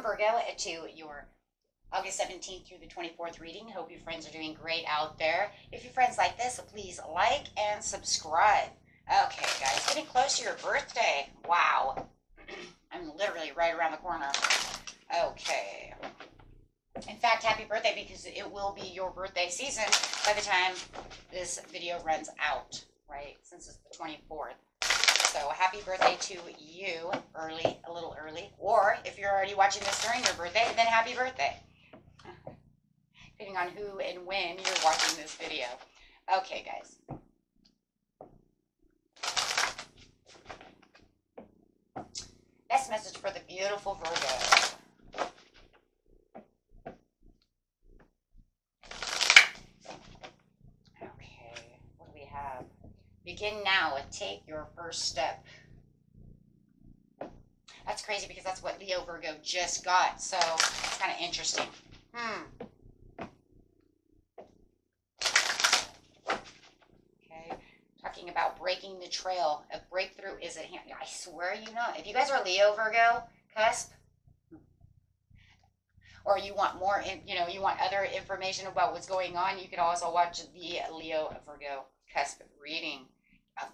welcome, Virgo, to your August 17th through the 24th reading. Hope your friends are doing great out there. If your friends like this, please like and subscribe. Okay, guys, getting close to your birthday. Wow. I'm literally right around the corner. Okay. In fact, happy birthday, because it will be your birthday season by the time this video runs out, right? Since it's the 24th. So happy birthday to you, early, a little early. Or if you're already watching this during your birthday, then happy birthday. Depending on who and when you're watching this video. Okay, guys. Best message for the beautiful Virgo. Okay, what do we have? Begin now and take your first step. That's crazy because that's what Leo Virgo just got. So it's kind of interesting. Okay, talking about breaking the trail. A breakthrough is at hand. I swear you know. If you guys are Leo Virgo cusp, or you want more, you want other information about what's going on, you can also watch the Leo Virgo cusp reading.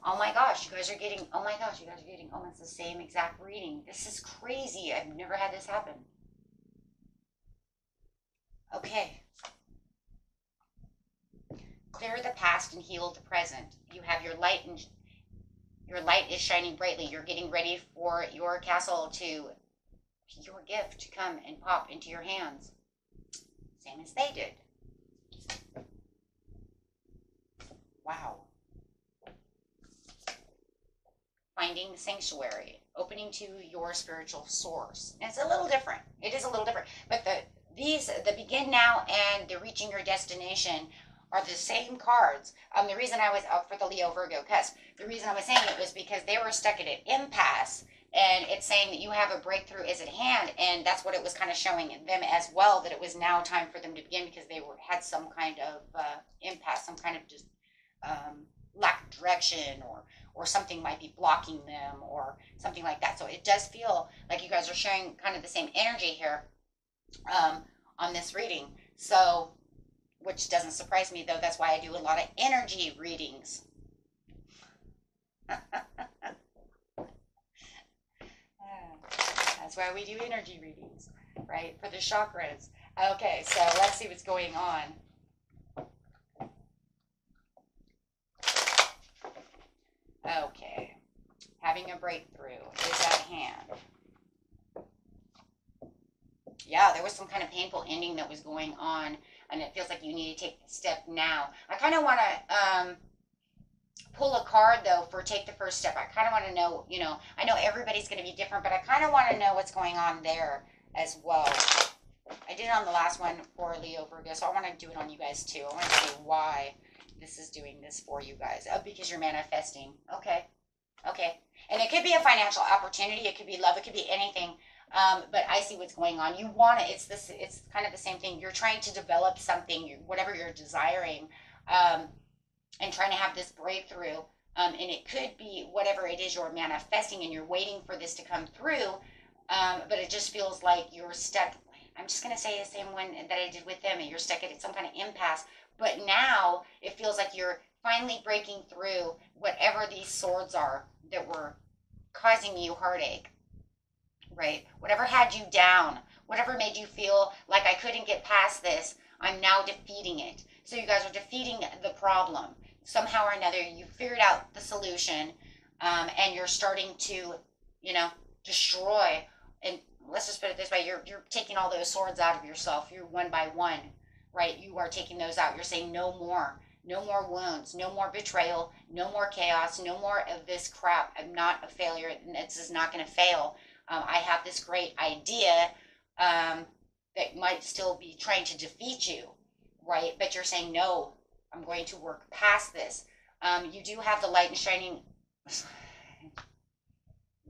Oh my gosh, you guys are getting almost the same exact reading. This is crazy. I've never had this happen. Okay. Clear the past and heal the present. You have your light, and your light is shining brightly. You're getting ready for your castle your gift to come and pop into your hands. Same as they did. Wow. Finding the sanctuary, opening to your spiritual source. And it's a little different. It is a little different. But the begin now and the reaching your destination are the same cards. The reason I was up for the Leo Virgo cusp, the reason I was saying it was because they were stuck at an impasse. And it's saying that you have a breakthrough is at hand. And that's what it was kind of showing them as well, that it was now time for them to begin, because they had some kind of impasse, some kind of just lack of direction, or something might be blocking them, or something like that. So it does feel like you guys are sharing kind of the same energy here on this reading. So, which doesn't surprise me, though. That's why I do a lot of energy readings. That's why we do energy readings, right? For the chakras. Okay, so let's see what's going on. Okay, having a breakthrough is at hand. Yeah, there was some kind of painful ending that was going on, and it feels like you need to take the step now. I kind of want to pull a card, though, for take the first step. I kind of want to know, I know everybody's going to be different, but I kind of want to know what's going on there as well. I did it on the last one for Leo Virgo, so I want to do it on you guys too. I want to see why this is doing this for you guys. Oh, because you're manifesting. Okay. And it could be a financial opportunity. It could be love. It could be anything. But I see what's going on. You want it. It's kind of the same thing. You're trying to develop something, whatever you're desiring, and trying to have this breakthrough. And it could be whatever it is you're manifesting, and you're waiting for this to come through. But it just feels like you're stuck. I'm just going to say the same one that I did with them, and you're stuck at some kind of impasse. But now it feels like you're finally breaking through whatever these swords are that were causing you heartache, right? Whatever had you down, whatever made you feel like I couldn't get past this, I'm now defeating it. So you guys are defeating the problem. Somehow or another, you figured out the solution, and you're starting to, destroy. And let's just put it this way, you're taking all those swords out of yourself. You're one by one. Right, you are taking those out. You're saying no more wounds, no more betrayal, no more chaos, no more of this crap. I'm not a failure, and this is not going to fail. I have this great idea that might still be trying to defeat you, right? But you're saying, no, I'm going to work past this. You do have the light and shining,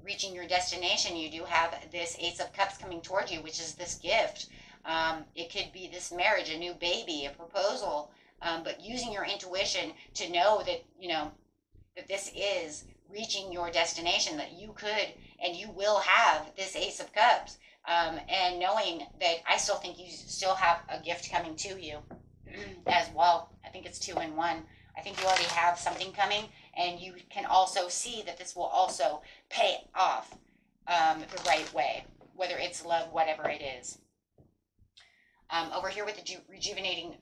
reaching your destination. You do have this Ace of Cups coming toward you, which is this gift. It could be this marriage, a new baby, a proposal, but using your intuition to know that, that this is reaching your destination, that you could and you will have this Ace of Cups. and knowing that I still think you still have a gift coming to you as well. I think it's 2 in 1. I think you already have something coming, and you can also see that this will also pay off the right way, whether it's love, whatever it is. Over here with the rejuvenating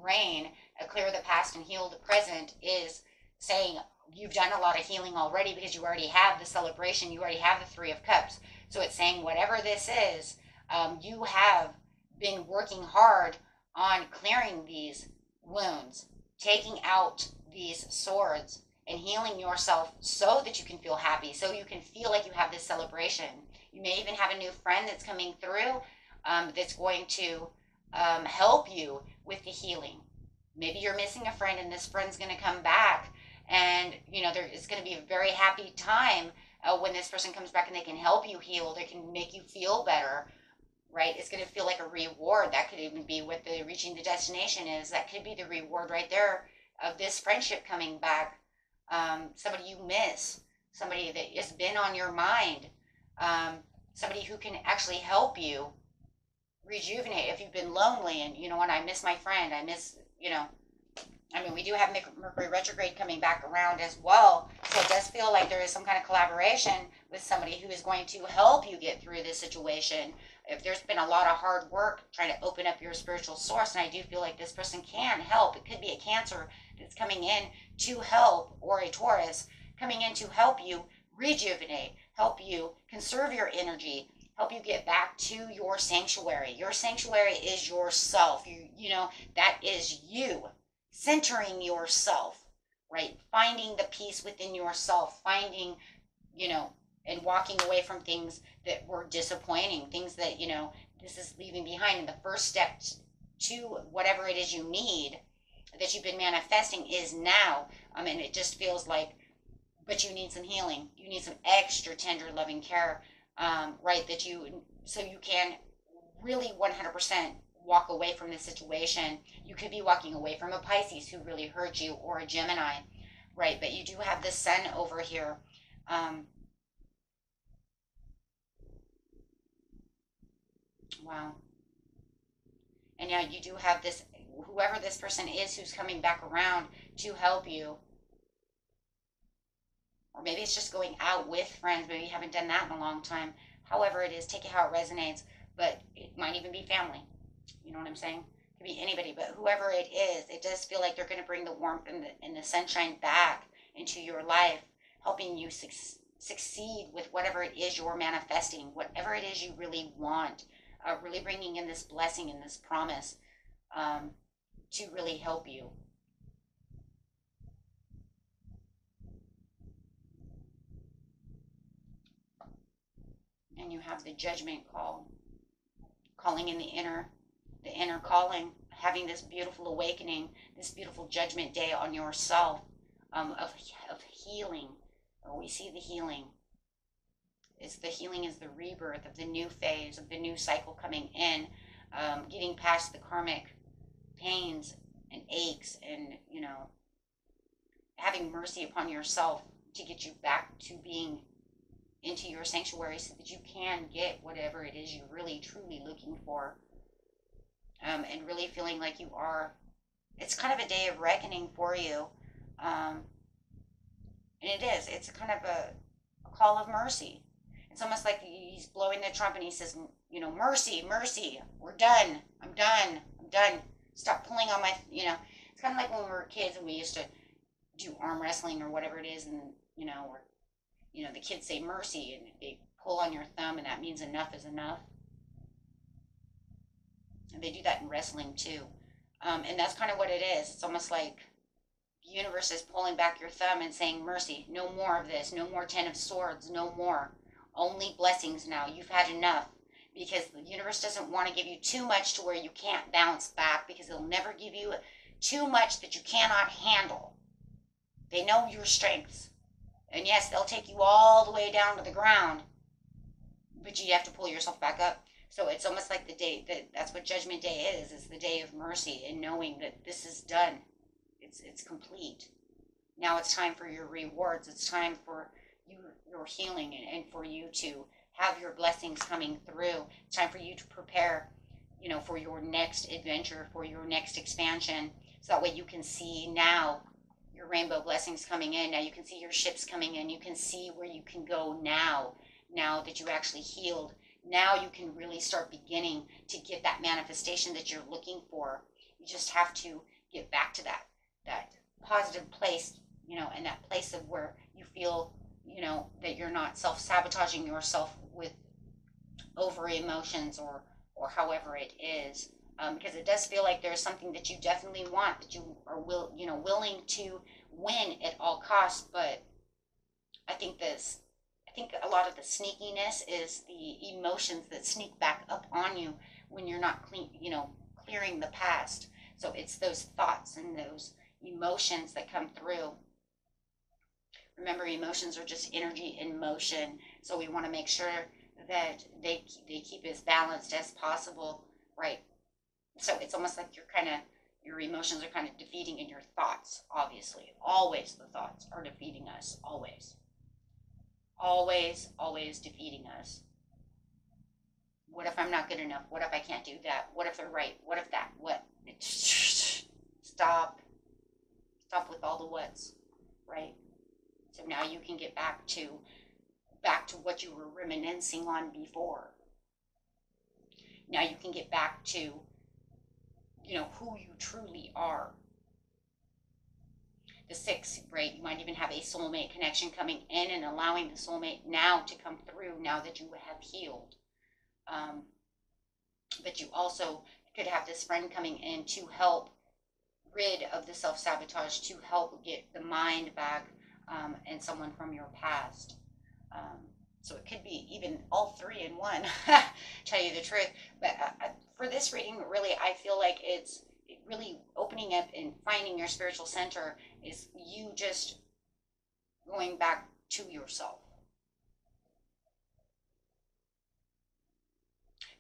rain, clear the past and heal the present is saying you've done a lot of healing already because you already have the celebration, you already have the 3 of Cups. So it's saying whatever this is, you have been working hard on clearing these wounds, taking out these swords and healing yourself so that you can feel happy, so you can feel like you have this celebration. You may even have a new friend that's coming through that's going to help you with the healing. Maybe you're missing a friend and this friend's going to come back, and it's going to be a very happy time when this person comes back and they can help you heal. They can make you feel better, right? It's going to feel like a reward. That could even be what the reaching the destination is. That could be the reward right there of this friendship coming back. Somebody you miss, somebody that has been on your mind, somebody who can actually help you rejuvenate if you've been lonely and when I miss my friend, I miss, we do have Mercury retrograde coming back around as well. So it does feel like there is some kind of collaboration with somebody who is going to help you get through this situation. If there's been a lot of hard work trying to open up your spiritual source, and I do feel like this person can help. It could be a Cancer that's coming in to help, or a Taurus coming in to help you rejuvenate, help you conserve your energy, help you get back to your sanctuary. Your sanctuary is yourself. That is you. Centering yourself, right? Finding the peace within yourself, finding, and walking away from things that were disappointing, things that, this is leaving behind. And the first step to whatever it is you need that you've been manifesting is now. And it just feels like, but you need some healing. You need some extra tender, loving care, right? So you can really 100% walk away from this situation. You could be walking away from a Pisces who really hurt you, or a Gemini, right? But you do have the Sun over here. Wow. And yeah, you do have this, whoever this person is who's coming back around to help you. Or maybe it's just going out with friends. Maybe you haven't done that in a long time. However it is, take it how it resonates. But it might even be family. You know what I'm saying? It could be anybody, but whoever it is, it does feel like they're going to bring the warmth and the sunshine back into your life, helping you succeed with whatever it is you're manifesting, whatever it is you really want, really bringing in this blessing and this promise to really help you. And you have the Judgment call, calling in the inner calling, having this beautiful awakening, this beautiful judgment day on yourself, of healing. We see the healing. The healing is the rebirth of the new phase, of the new cycle coming in, getting past the karmic pains and aches, and having mercy upon yourself to get you back to being into your sanctuary, so that you can get whatever it is you're really truly looking for. And really feeling like you are. It's kind of a day of reckoning for you. And it is. It's kind of a call of mercy. It's almost like he's blowing the trumpet and he says, mercy, mercy. We're done. I'm done. I'm done. Stop pulling on my, It's kind of like when we were kids and we used to do arm wrestling or whatever it is. And, the kids say mercy and they pull on your thumb, and that means enough is enough. And they do that in wrestling too. And that's kind of what it is. It's almost like the universe is pulling back your thumb and saying, mercy, no more of this, no more 10 of Swords, no more. Only blessings now. You've had enough. Because the universe doesn't want to give you too much to where you can't bounce back, because it'll never give you too much that you cannot handle. They know your strengths. And yes, they'll take you all the way down to the ground, but you have to pull yourself back up. So it's almost like the day that's what Judgment Day is. It's the day of mercy and knowing that this is done. It's complete. Now it's time for your rewards. It's time for your healing, and for you to have your blessings coming through. It's time for you to prepare, you know, for your next adventure, for your next expansion. So that way you can see now your rainbow blessings coming in. Now you can see your ships coming in. You can see where you can go now that you actually healed. Now you can really start beginning to get that manifestation that you're looking for. You just have to get back to that positive place, you know, and that place of where you feel, you know, that you're not self-sabotaging yourself with over emotions or however it is. Because it does feel like there's something that you definitely want, that you are willing to win at all costs. But I think a lot of the sneakiness is the emotions that sneak back up on you when you're not clearing the past. So it's those thoughts and those emotions that come through. Remember, emotions are just energy in motion. So we want to make sure that they keep as balanced as possible, right? So it's almost like your emotions are kind of defeating in your thoughts, obviously. Always the thoughts are defeating us, always. Always, always defeating us. What if I'm not good enough? What if I can't do that? What if they're right? What if that? What? Stop. Stop with all the whats, right? So now you can get back to what you were reminiscing on before. Now you can get back to, you know, who you truly are. The 6, right? You might even have a soulmate connection coming in and allowing the soulmate now to come through now that you have healed. But you also could have this friend coming in to help rid of the self-sabotage, to help get the mind back, and someone from your past. So it could be even all 3 in one, tell you the truth. But for this reading, really, I feel like it's really opening up and finding your spiritual center is you just going back to yourself.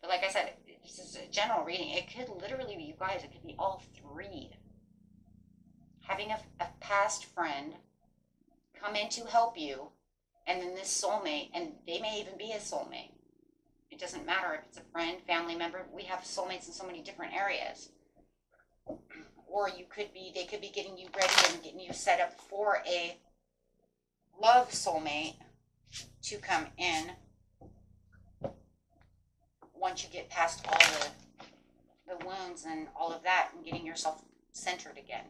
But like I said, this is a general reading. It could literally be, you guys, it could be all 3. Having a past friend come in to help you, and then this soulmate, and they may even be a soulmate. It doesn't matter if it's a friend, family member. We have soulmates in so many different areas. Or they could be getting you ready and getting you set up for a love soulmate to come in once you get past all the wounds and all of that and getting yourself centered again.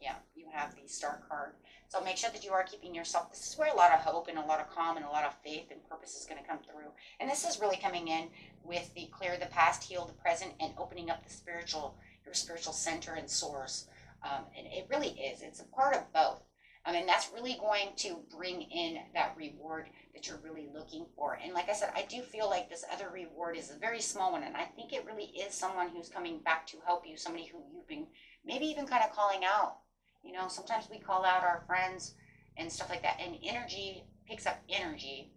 Yeah, you have the Star card. So make sure that you are keeping yourself. This is where a lot of hope and a lot of calm and a lot of faith and purpose is going to come through. And this is really coming in with the clear the past, heal the present, and opening up your spiritual center and source. And it really is. It's a part of both. And that's really going to bring in that reward that you're really looking for. And like I said, I do feel like this other reward is a very small one. And I think it really is someone who's coming back to help you, somebody who you've been maybe even kind of calling out. You know, sometimes we call out our friends and stuff like that. And energy picks up energy.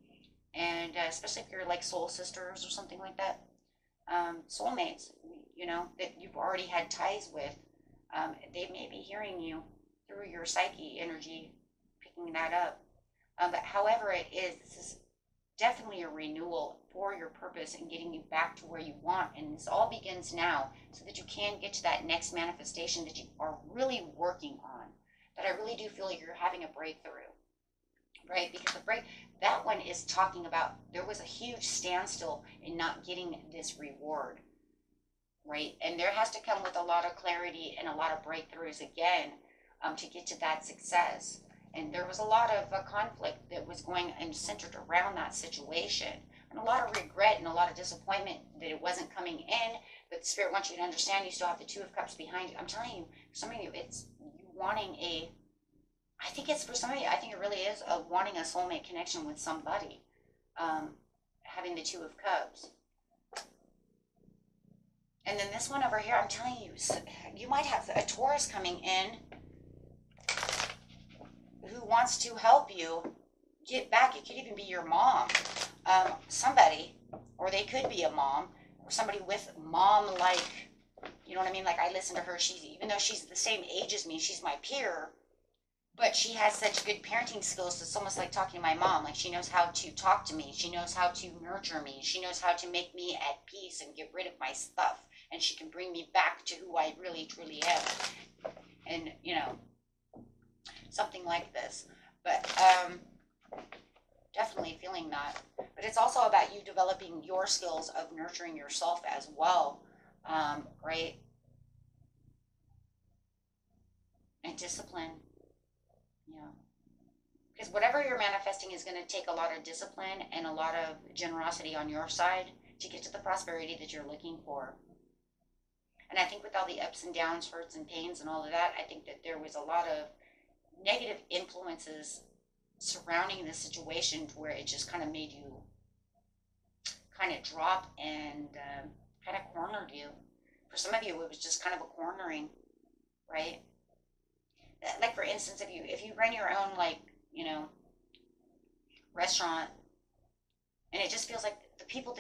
And especially if you're like soul sisters or something like that. Soulmates, you know, that you've already had ties with. They may be hearing you through your psyche energy, picking that up. But however it is, this is definitely a renewal for your purpose and getting you back to where you want. And this all begins now so that you can get to that next manifestation that you are really working on. That I really do feel like you're having a breakthrough, right? Because that one is talking about there was a huge standstill in not getting this reward, right? And there has to come with a lot of clarity and a lot of breakthroughs again, to get to that success. And there was a lot of conflict that was going and centered around that situation, and a lot of regret and a lot of disappointment that it wasn't coming in. But the Spirit wants you to understand you still have the 2 of Cups behind you. I'm telling you, for some of you, it's you wanting I think it's for some of you, I think it really is wanting a soulmate connection with somebody, having the 2 of Cups. And then this one over here, I'm telling you, you might have a Taurus coming in who wants to help you get back. It could even be your mom, somebody, or they could be a mom, or somebody with mom-like, you know what I mean? Like, I listen to her, even though she's the same age as me, she's my peer, But she has such good parenting skills. It's almost like talking to my mom. Like, she knows how to talk to me. She knows how to nurture me. She knows how to make me at peace and get rid of my stuff. And she can bring me back to who I really, truly am. And, you know, something like this. But definitely feeling that. But it's also about you developing your skills of nurturing yourself as well. Right? And discipline. Yeah. Because whatever you're manifesting is going to take a lot of discipline and a lot of generosity on your side to get to the prosperity that you're looking for. And I think with all the ups and downs, hurts and pains and all of that, I think that there was a lot of negative influences surrounding this situation to where it just kind of made you kind of drop and kind of cornered you. For some of you, it was just kind of a cornering, right? Like, for instance, if you run your own, like, you know, restaurant, and it just feels like the people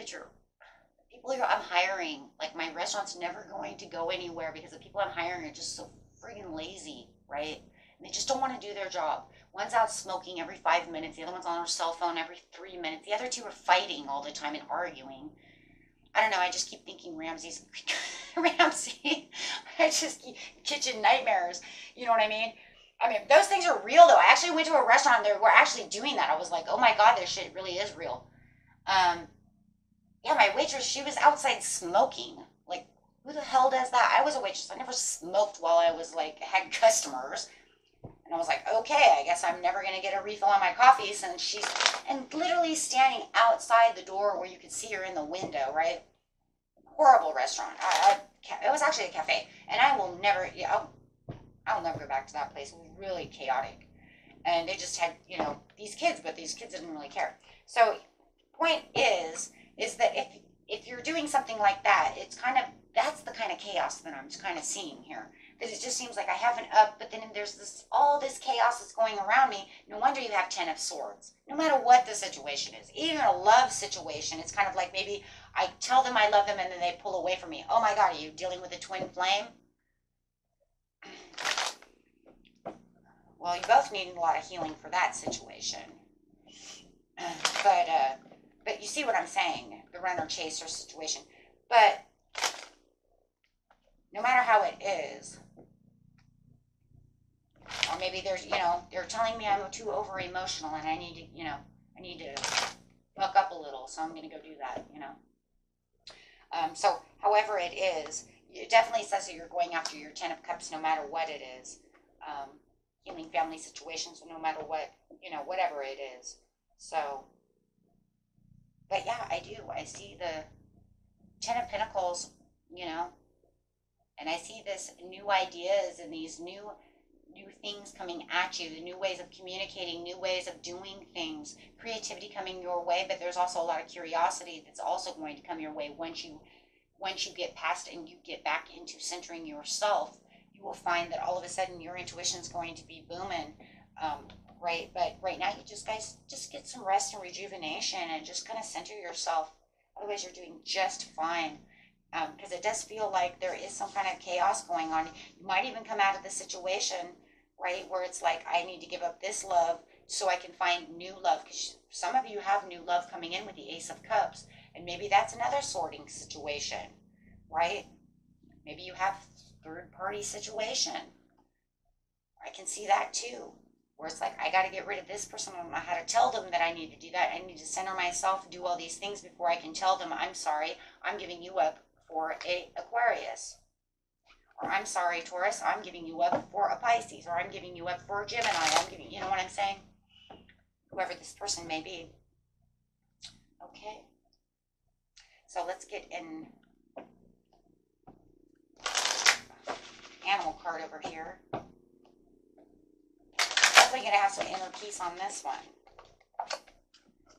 I'm hiring, like, my restaurant's never going to go anywhere because the people I'm hiring are just so friggin' lazy, right? And they just don't want to do their job. One's out smoking every 5 minutes. The other one's on her cell phone every 3 minutes. The other two are fighting all the time and arguing. I don't know. I just keep thinking Ramsey. I just keep kitchen nightmares. You know what I mean? I mean, those things are real, though. I actually went to a restaurant and they were actually doing that. I was like, oh my God, this shit really is real. Yeah, my waitress, she was outside smoking. Like, who the hell does that? I was a waitress. I never smoked while I was, like, had customers. And I was like, okay, I guess I'm never going to get a refill on my coffee since she's, and literally standing outside the door where you could see her in the window, right? Horrible restaurant. It was actually a cafe. And I will never, I'll never go back to that place. It was really chaotic. And they just had, you know, these kids, but these kids didn't really care. So, point is that if you're doing something like that, it's kind of, that's the kind of chaos that I'm just kind of seeing here. That it just seems like I have an up, but then there's all this chaos that's going around me. No wonder you have 10 of Swords. No matter what the situation is, even a love situation, it's kind of like maybe I tell them I love them and then they pull away from me. Oh my God, are you dealing with a twin flame? Well, you both need a lot of healing for that situation. But you see what I'm saying, the runner-chaser situation. But no matter how it is, or maybe there's, you know, they're telling me I'm too over-emotional and I need to, you know, I need to buck up a little, so I'm going to go do that, you know. So, however it is, it definitely says that you're going after your 10 of Cups no matter what it is. Healing family situations, no matter what, you know, whatever it is. So, but yeah, I do. I see the 10 of Pentacles, you know, and I see this new ideas and these new things coming at you, the new ways of communicating, new ways of doing things, creativity coming your way, but there's also a lot of curiosity that's also going to come your way once you get past and you get back into centering yourself. You will find that all of a sudden your intuition is going to be booming, right? But right now, you guys just get some rest and rejuvenation and just kind of center yourself. Otherwise, you're doing just fine. Because it does feel like there is some kind of chaos going on. You might even come out of the situation, right, where it's like, I need to give up this love so I can find new love. Because some of you have new love coming in with the Ace of Cups. And maybe that's another sorting situation, right? Maybe you have third-party situation. I can see that too, where it's like, I got to get rid of this person. I don't know how to tell them that I need to do that. I need to center myself, do all these things before I can tell them, I'm sorry, I'm giving you up for a Aquarius. Or I'm sorry, Taurus, I'm giving you up for a Pisces. Or I'm giving you up for a Gemini. I'm giving, you know what I'm saying? Whoever this person may be. Okay. So let's get an animal card over here. Definitely going to have some inner peace on this one.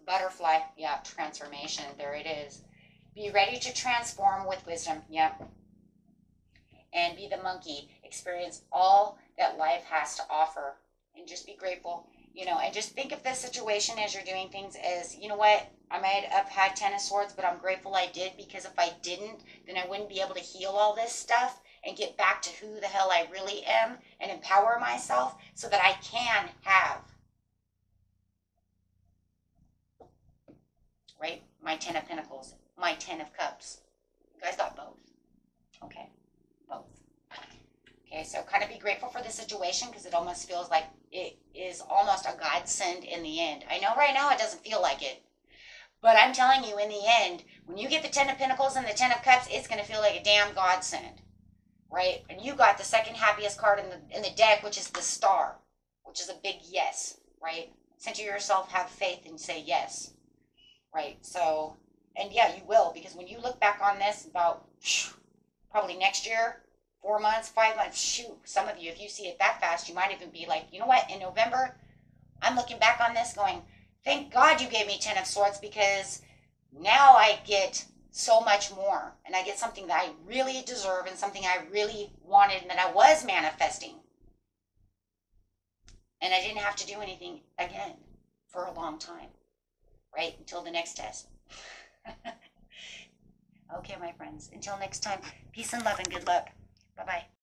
Butterfly. Yeah, transformation. There it is. Be ready to transform with wisdom. Yep. And be the monkey. Experience all that life has to offer. And just be grateful. You know, and just think of this situation as you're doing things as, you know what, I might have had 10 of Swords, but I'm grateful I did, because if I didn't, then I wouldn't be able to heal all this stuff. and get back to who the hell I really am and empower myself so that I can have, right, my 10 of Pentacles, my 10 of Cups. You guys got both. Okay, both. Okay, so kind of be grateful for the situation because it almost feels like it is almost a godsend in the end. I know right now it doesn't feel like it, but I'm telling you, in the end, when you get the 10 of Pentacles and the 10 of Cups, it's going to feel like a damn godsend, right? And you got the second happiest card in the deck, which is the Star, which is a big yes, right? Center yourself, have faith, and say yes, right? So, and yeah, you will, because when you look back on this about probably next year, 4 months, 5 months, shoot, some of you, if you see it that fast, you might even be like, you know what, in November, I'm looking back on this going, thank God you gave me 10 of Swords, because now I get so much more, and I get something that I really deserve and something I really wanted and that I was manifesting. And I didn't have to do anything again for a long time, right? Until the next test. Okay, my friends, until next time, peace and love and good luck. Bye-bye.